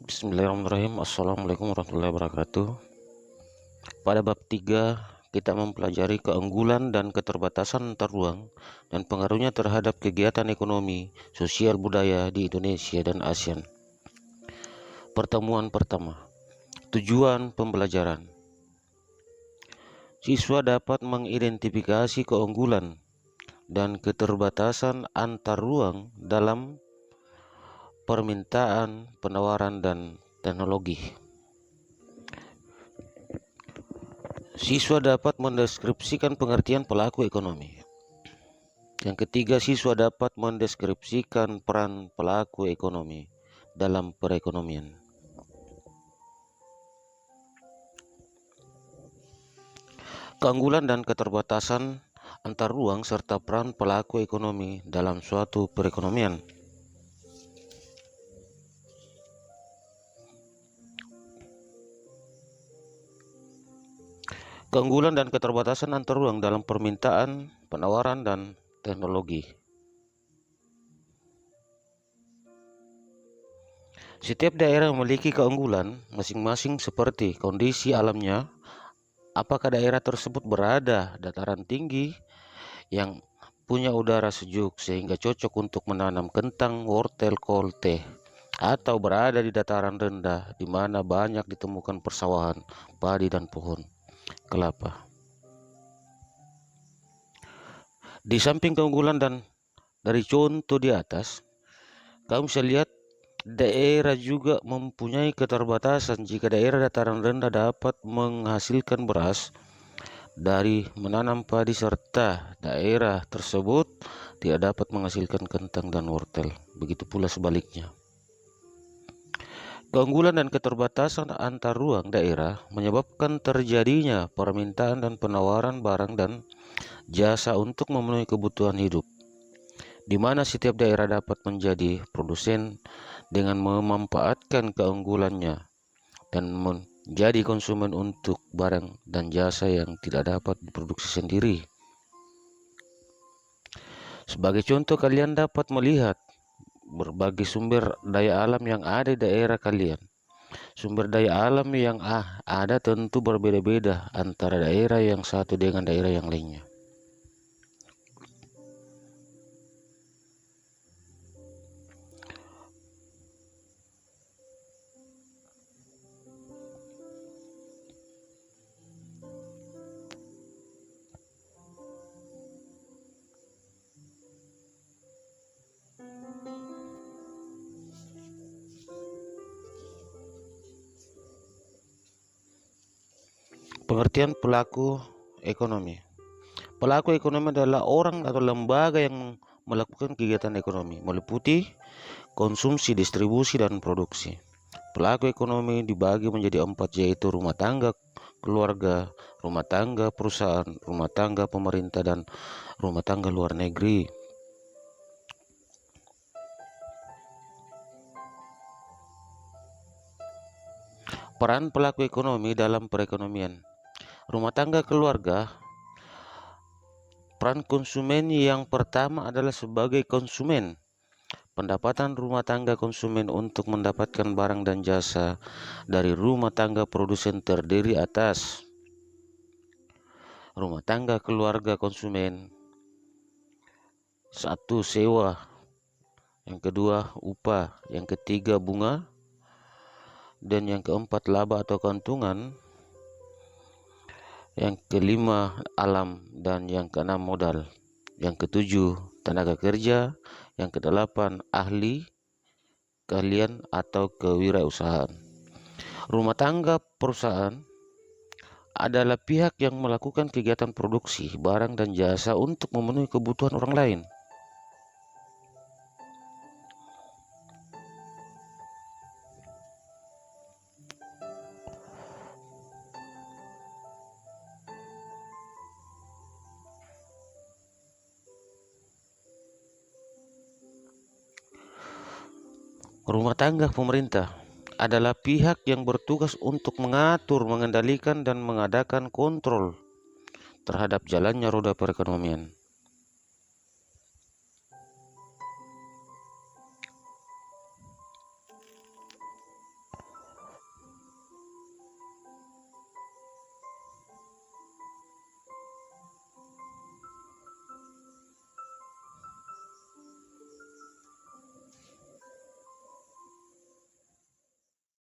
Bismillahirrahmanirrahim. Assalamualaikum warahmatullahi wabarakatuh. Pada bab 3 kita mempelajari keunggulan dan keterbatasan antar ruang dan pengaruhnya terhadap kegiatan ekonomi, sosial, budaya di Indonesia dan ASEAN. Pertemuan pertama. Tujuan pembelajaran. Siswa dapat mengidentifikasi keunggulan dan keterbatasan antar ruang dalam permintaan, penawaran, dan teknologi. Siswa dapat mendeskripsikan pengertian pelaku ekonomi. Yang ketiga, siswa dapat mendeskripsikan peran pelaku ekonomi dalam perekonomian. Keunggulan dan keterbatasan antar ruang serta peran pelaku ekonomi dalam suatu perekonomian. Keunggulan dan keterbatasan antar ruang dalam permintaan, penawaran, dan teknologi. Setiap daerah memiliki keunggulan masing-masing seperti kondisi alamnya, apakah daerah tersebut berada dataran tinggi yang punya udara sejuk sehingga cocok untuk menanam kentang, wortel, kol, teh, atau berada di dataran rendah di mana banyak ditemukan persawahan, padi, dan pohon kelapa. Di samping keunggulan dan dari contoh di atas, kamu bisa lihat daerah juga mempunyai keterbatasan. Jika daerah dataran rendah dapat menghasilkan beras dari menanam padi, serta daerah tersebut tidak dapat menghasilkan kentang dan wortel. Begitu pula sebaliknya. Keunggulan dan keterbatasan antar ruang daerah menyebabkan terjadinya permintaan dan penawaran barang dan jasa untuk memenuhi kebutuhan hidup, di mana setiap daerah dapat menjadi produsen dengan memanfaatkan keunggulannya dan menjadi konsumen untuk barang dan jasa yang tidak dapat diproduksi sendiri. Sebagai contoh, kalian dapat melihat berbagai sumber daya alam yang ada di daerah kalian. Sumber daya alam yang ada tentu berbeda-beda antara daerah yang satu dengan daerah yang lainnya. Pengertian pelaku ekonomi. Pelaku ekonomi adalah orang atau lembaga yang melakukan kegiatan ekonomi, meliputi konsumsi, distribusi, dan produksi. Pelaku ekonomi dibagi menjadi 4, yaitu rumah tangga keluarga, rumah tangga perusahaan, rumah tangga pemerintah, dan rumah tangga luar negeri. Peran pelaku ekonomi dalam perekonomian. Rumah tangga keluarga. Peran konsumen yang pertama adalah sebagai konsumen. Pendapatan rumah tangga konsumen untuk mendapatkan barang dan jasa dari rumah tangga produsen terdiri atas rumah tangga keluarga konsumen. 1. Sewa. Yang kedua, upah. Yang ketiga, bunga. Dan yang keempat, laba atau keuntungan. Yang kelima, alam. Dan yang keenam, modal. Yang ketujuh, tenaga kerja. Yang kedelapan, ahli, keahlian atau kewirausahaan. Rumah tangga perusahaan adalah pihak yang melakukan kegiatan produksi barang dan jasa untuk memenuhi kebutuhan orang lain. Rumah tangga pemerintah adalah pihak yang bertugas untuk mengatur, mengendalikan, dan mengadakan kontrol terhadap jalannya roda perekonomian.